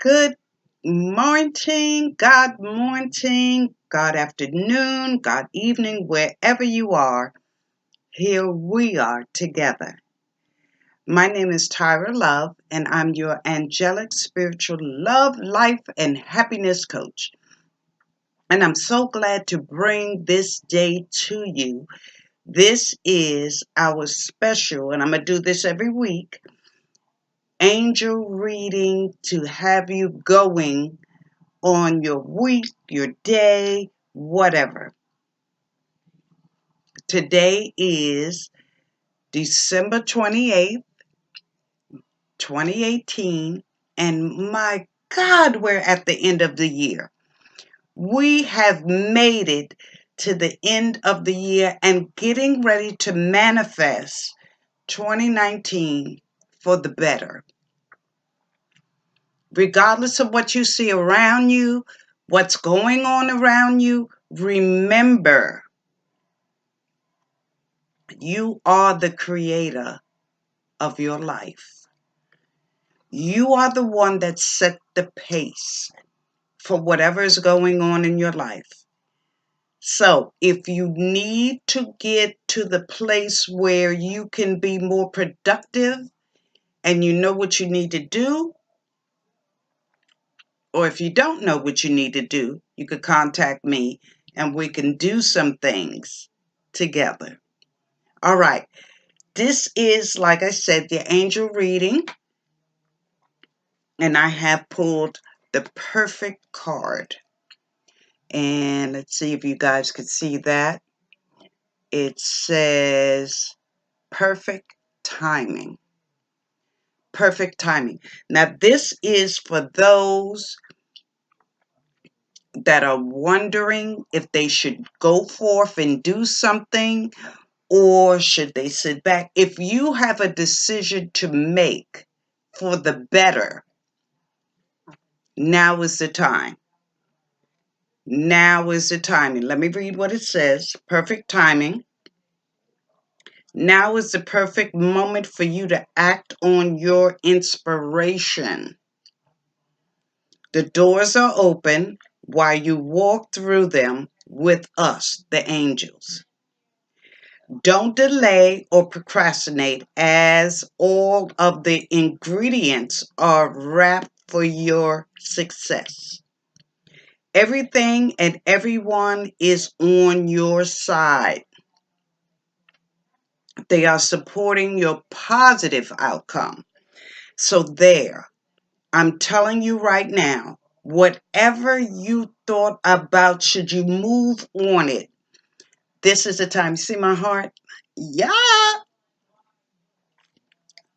Good morning, God afternoon, God evening, wherever you are. Here we are together. My name is Tyra Love, and I'm your angelic spiritual love, life, and happiness coach. And I'm so glad to bring this day to you. This is our special, and I'm going to do this every week, angel reading to have you going on your week, your day, whatever. Today is December 28th, 2018, and my God, we're at the end of the year. We have made it to the end of the year and getting ready to manifest 2019 for the better. Regardless of what you see around you, what's going on around you, remember, you are the creator of your life. You are the one that set the pace for whatever is going on in your life. So if you need to get to the place where you can be more productive and you know what you need to do, or if you don't know what you need to do, you could contact me and we can do some things together. All right. This is, like I said, the angel reading. And I have pulled the perfect card. And let's see if you guys could see that. It says perfect timing. Perfect timing. Now, this is for those that are wondering if they should go forth and do something or should they sit back. If you have a decision to make for the better, now is the time. Now is the timing. Let me read what it says. Perfect timing. Now is the perfect moment for you to act on your inspiration. The doors are open while you walk through them with us, the angels. Don't delay or procrastinate, as all of the ingredients are wrapped for your success. Everything and everyone is on your side. They are supporting your positive outcome. So there, I'm telling you right now, whatever you thought about, should you move on it, this is the time. See my heart? Yeah.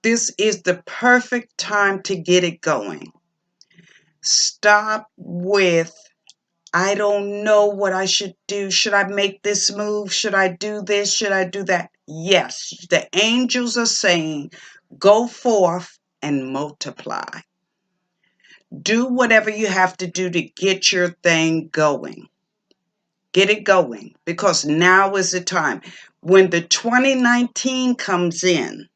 This is the perfect time to get it going. Stop with, I don't know what I should do. Should I make this move? Should I do this? Should I do that? Yes, the angels are saying, go forth and multiply. Do whatever you have to do to get your thing going. Get it going, because now is the time. When the 2019 comes in,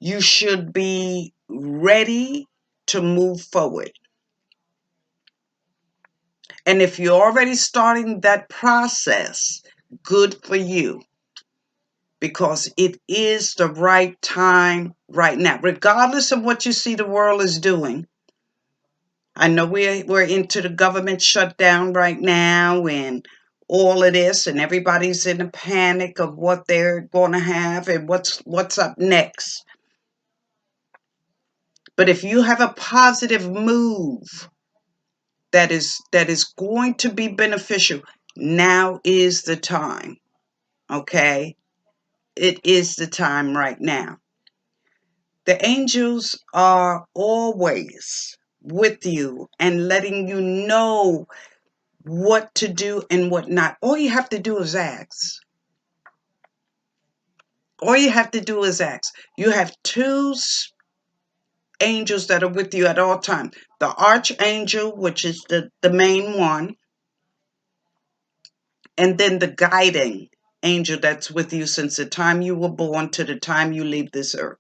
you should be ready to move forward. And if you're already starting that process, good for you, because it is the right time right now, regardless of what you see the world is doing. I know we're into the government shutdown right now and all of this, and everybody's in a panic of what they're going to have and what's up next. But if you have a positive move that is going to be beneficial, now is the time. Okay? It is the time right now. The angels are always with you and letting you know what to do and what not. All you have to do is ask. All you have to do is ask. You have two angels that are with you at all times. The archangel, which is the main one, and then the guiding angel that's with you since the time you were born to the time you leave this earth.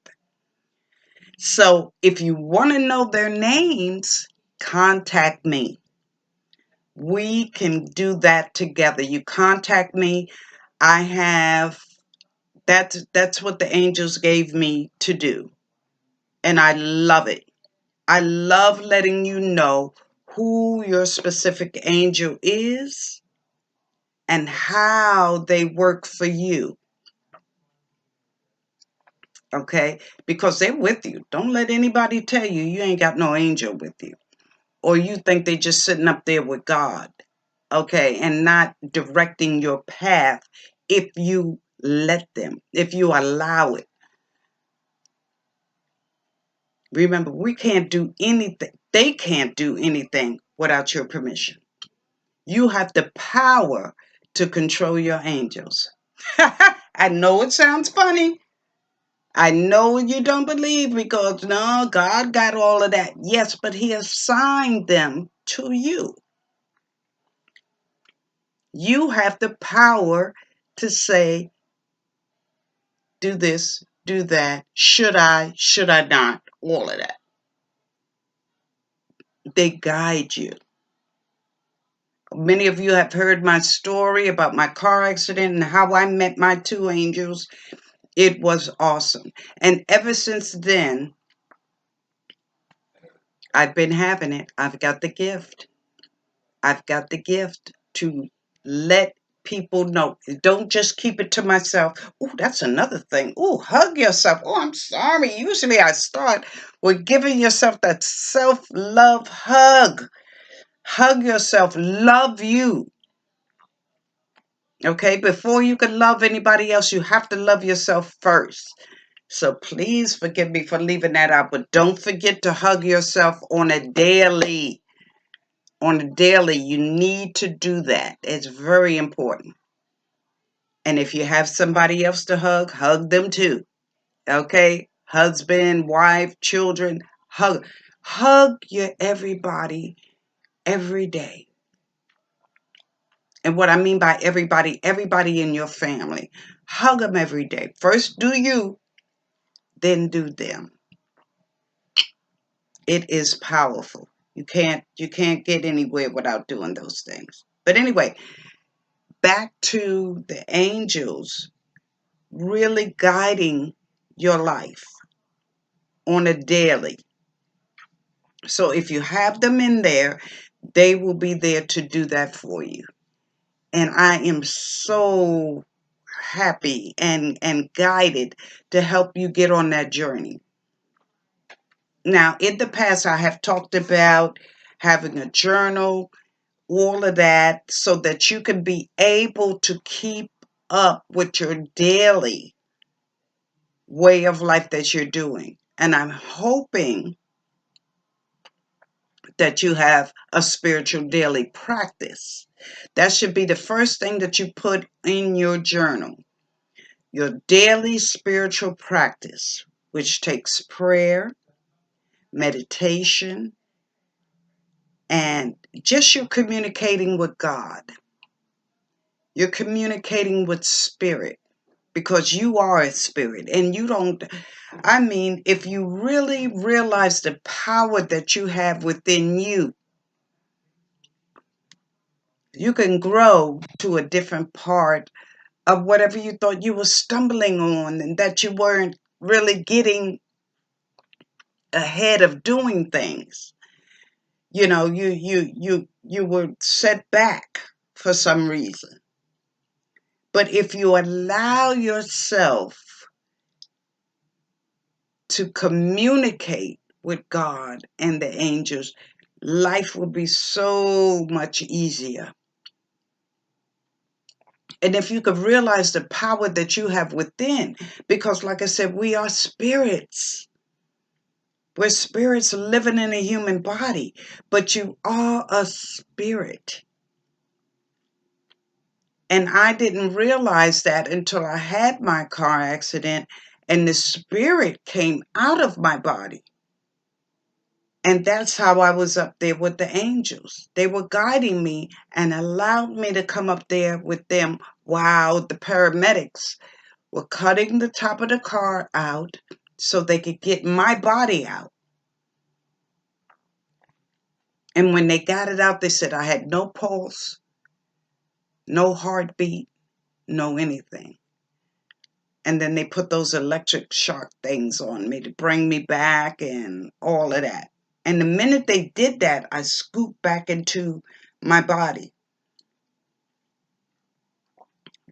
So if you want to know their names, contact me. We can do that together. You contact me. I have that's what the angels gave me to do. And I love it. I love letting you know who your specific angel is and how they work for you. Okay? Because they're with you. Don't let anybody tell you you ain't got no angel with you. Or you think they're just sitting up there with God. Okay? And not directing your path if you let them, if you allow it. Remember, we can't do anything. They can't do anything without your permission. You have the power to control your angels. I know it sounds funny. I know you don't believe because no, God got all of that. Yes, but He assigned them to you. You have the power to say, do this, do that. Should I not? All of that. They guide you. Many of you have heard my story about my car accident and how I met my two angels. It was awesome. And ever since then, I've been having it. I've got the gift. I've got the gift to let people know. Don't just keep it to myself. Oh, that's another thing. Oh, hug yourself. Oh, I'm sorry. Usually I start with giving yourself that self-love hug. Hug yourself. Love you. Okay? Before you can love anybody else, you have to love yourself first. So please forgive me for leaving that out, but don't forget to hug yourself on a daily. On a daily, you need to do that. It's very important. And if you have somebody else to hug them too. Okay? Husband, wife, children, hug. Hug your everybody every day. And what I mean by everybody, everybody in your family. Hug them every day. First do you, then do them. It is powerful. You can't get anywhere without doing those things. But anyway, back to the angels really guiding your life on a daily. So if you have them in there, they will be there to do that for you. And I am so happy and guided to help you get on that journey. Now, in the past, I have talked about having a journal, all of that, so that you can be able to keep up with your daily way of life that you're doing. And I'm hoping that you have a spiritual daily practice. That should be the first thing that you put in your journal. Your daily spiritual practice, which takes prayer, meditation, and just you're communicating with God. You're communicating with spirit because you are a spirit and you don't, I mean, if you really realize the power that you have within you, you can grow to a different part of whatever you thought you were stumbling on and that you weren't really getting ahead of doing things. You know, you were set back for some reason. But if you allow yourself to communicate with God and the angels, life will be so much easier. And if you could realize the power that you have within, because like I said, we are spirits. We're spirits living in a human body, but you are a spirit. And I didn't realize that until I had my car accident and the spirit came out of my body. And that's how I was up there with the angels. They were guiding me and allowed me to come up there with them while the paramedics were cutting the top of the car out so they could get my body out. And when they got it out, they said I had no pulse, no heartbeat, no anything. And then they put those electric shock things on me to bring me back and all of that. And the minute they did that, I scooped back into my body.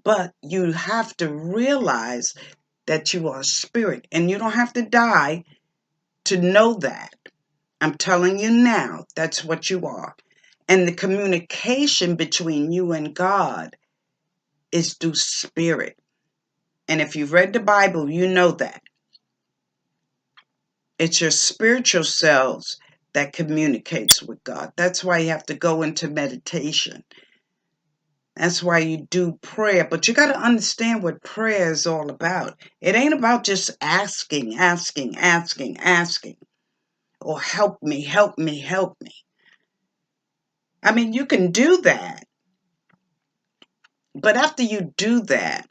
But you have to realize that you are a spirit, and you don't have to die to know that. I'm telling you now, that's what you are. And the communication between you and God is through spirit. And if you've read the Bible, you know that. It's your spiritual selves that communicates with God. That's why you have to go into meditation. That's why you do prayer. But you got to understand what prayer is all about. It ain't about just asking, or help me, help me, help me. I mean, you can do that. But after you do that,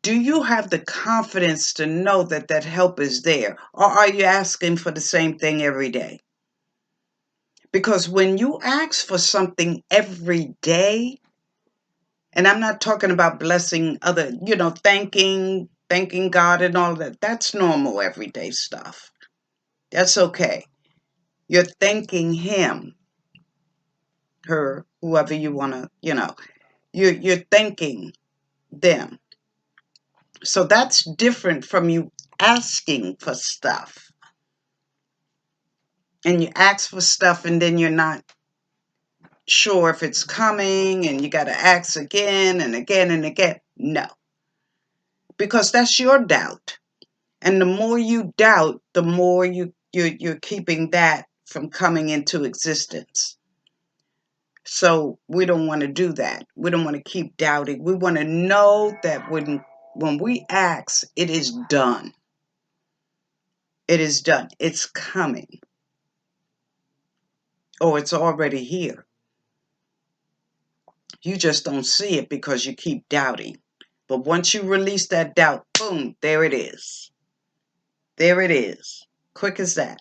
do you have the confidence to know that that help is there? Or are you asking for the same thing every day? Because when you ask for something every day, and I'm not talking about blessing other, thanking God and all that. That's normal everyday stuff. That's okay. You're thanking him, her, whoever you want to, you're thanking them. So that's different from you asking for stuff. And you ask for stuff and then you're not sure if it's coming and you got to ask again and again and again. No. Because that's your doubt. And the more you doubt, the more you're keeping that from coming into existence. So we don't want to do that. We don't want to keep doubting. We want to know that when we ask, it is done. It is done. It's coming. Or it's already here. You just don't see it because you keep doubting. But once you release that doubt, boom, there it is. There it is. Quick as that.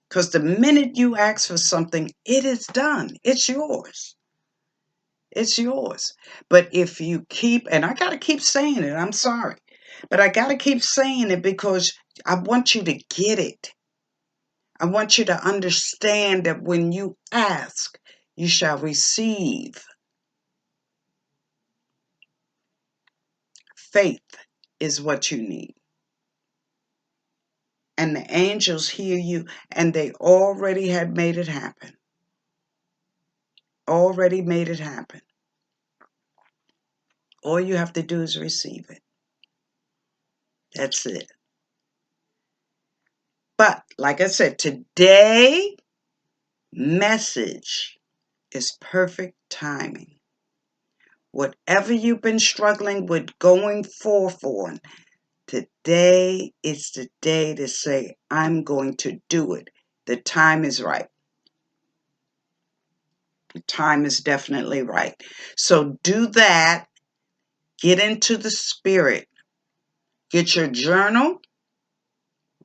Because the minute you ask for something, it is done. It's yours. It's yours. But if you keep, and I got to keep saying it, I'm sorry, but I got to keep saying it because I want you to get it. I want you to understand that when you ask, you shall receive. Faith is what you need. And the angels hear you, and they already had made it happen. Already made it happen. All you have to do is receive it. That's it. But like I said, today message is perfect timing. Whatever you've been struggling with going forth on, today is the day to say, I'm going to do it. The time is right. The time is definitely right. So do that. Get into the spirit. Get your journal.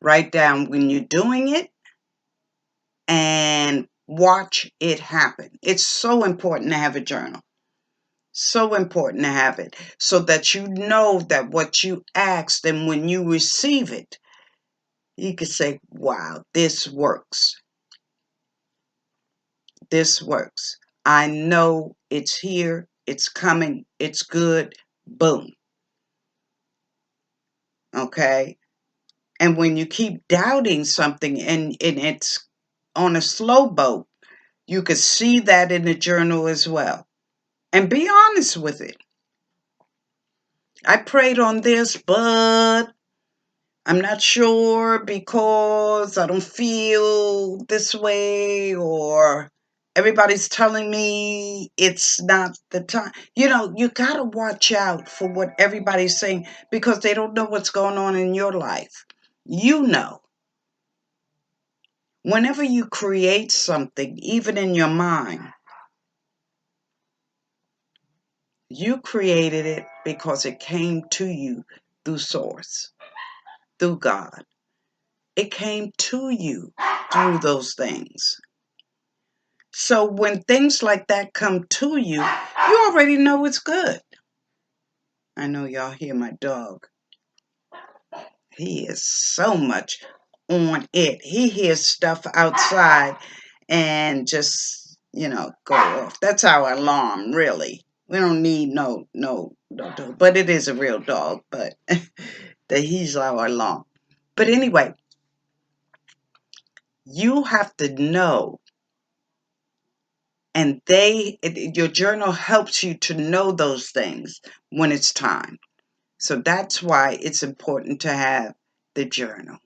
Write down when you're doing it. And watch it happen. It's so important to have a journal. So important to have it so that you know that what you asked and when you receive it, you can say, wow, this works. This works. I know it's here. It's coming. It's good. Boom. Okay. And when you keep doubting something and it's on a slow boat, you could see that in the journal as well. And be honest with it. I prayed on this, but I'm not sure because I don't feel this way, or everybody's telling me it's not the time. You got to watch out for what everybody's saying because they don't know what's going on in your life. You know. Whenever you create something, even in your mind, you created it because it came to you through source. through God. It came to you through those things. So when things like that come to you, you already know it's good. I know y'all hear my dog. He is so much on it. He hears stuff outside and just, go off. That's our alarm, really. We don't need no dog. But it is a real dog, but he's our alarm. But anyway, you have to know, and your journal helps you to know those things when it's time. So that's why it's important to have the journal.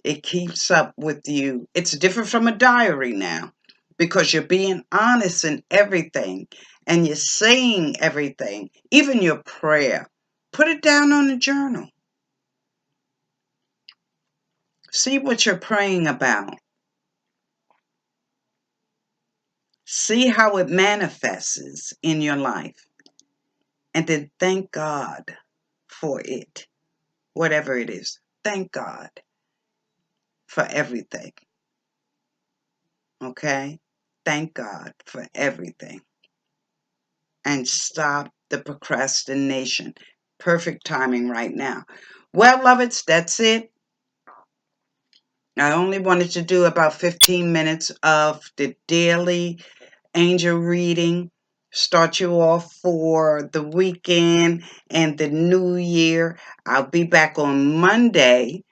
It keeps up with you. It's different from a diary now because you're being honest in everything and you're saying everything, even your prayer. Put it down on the journal. See what you're praying about. See how it manifests in your life. And then thank God for it, whatever it is. Thank God for everything. Okay? Thank God for everything. And stop the procrastination. Perfect timing right now. Well, loveds, that's it. I only wanted to do about 15 minutes of the daily angel reading. Start you off for the weekend and the new year. I'll be back on Monday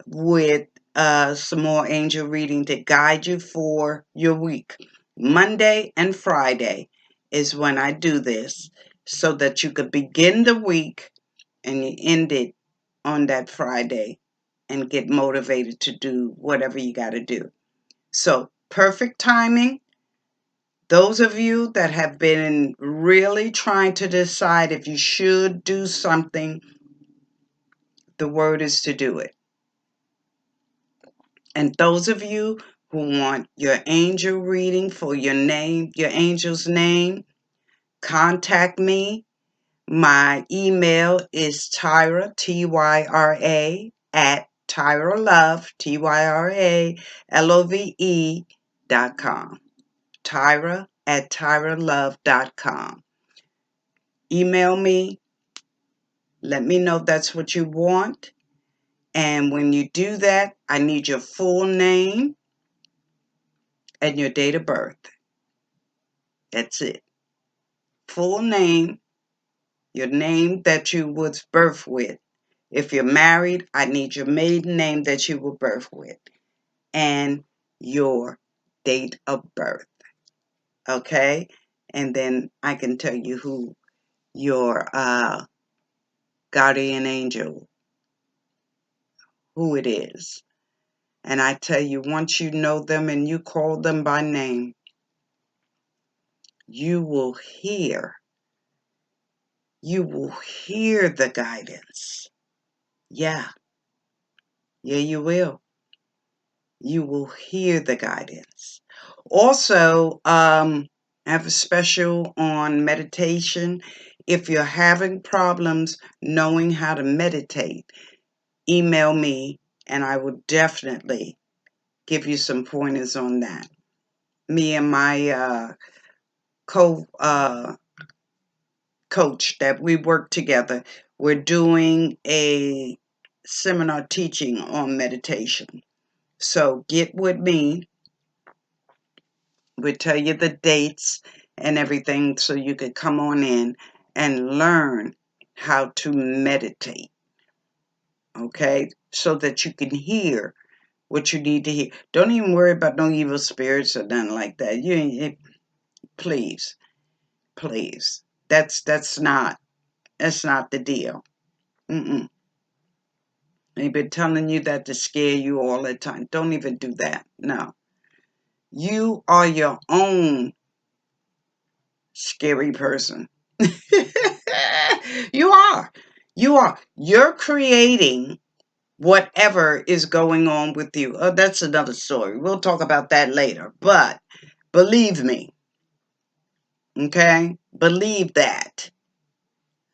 with some more angel reading to guide you for your week. Monday and Friday is when I do this so that you could begin the week and you end it on that Friday and get motivated to do whatever you got to do. So, perfect timing. Those of you that have been really trying to decide if you should do something, the word is to do it. And those of you who want your angel reading for your name, your angel's name, contact me. My email is Tyra, Tyra, at TyraLove, TyraLove.com. Tyra at TyraLove.com. Email me. Let me know that's what you want. And when you do that, I need your full name and your date of birth. That's it. Full name, your name that you was birthed with. If you're married, I need your maiden name that you were birthed with and your date of birth. Okay? And then I can tell you who your guardian angel, who it is. And I tell you, once you know them and you call them by name, you will hear the guidance. Yeah, you will. You will hear the guidance. Also, I have a special on meditation. If you're having problems knowing how to meditate, email me and I will definitely give you some pointers on that. Me and my coach that we work together, we're doing a seminar teaching on meditation. So get with me. We'll tell you the dates and everything so you could come on in and learn how to meditate. Okay? So that you can hear what you need to hear. Don't even worry about no evil spirits or nothing like that. Please. That's not the deal. They've been telling you that to scare you all the time. Don't even do that. No. You are your own scary person. You are. You're creating whatever is going on with you. Oh, that's another story. We'll talk about that later. But believe me, okay? Believe that.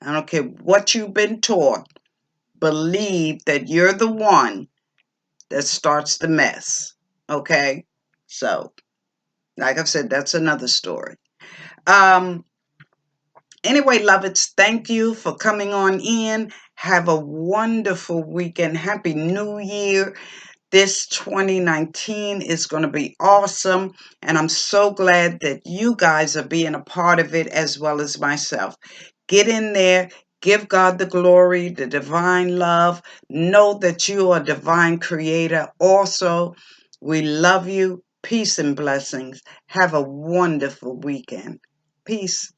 I don't care what you've been taught. believe that you're the one that starts the mess. Okay? So, like I've said, that's another story. Anyway, lovets, thank you for coming on in. Have a wonderful weekend. Happy New Year. This 2019 is going to be awesome, and I'm so glad that you guys are being a part of it as well as myself. Get in there, give God the glory, the divine love. Know that you are a divine creator also. We love you. Peace and blessings. Have a wonderful weekend. Peace.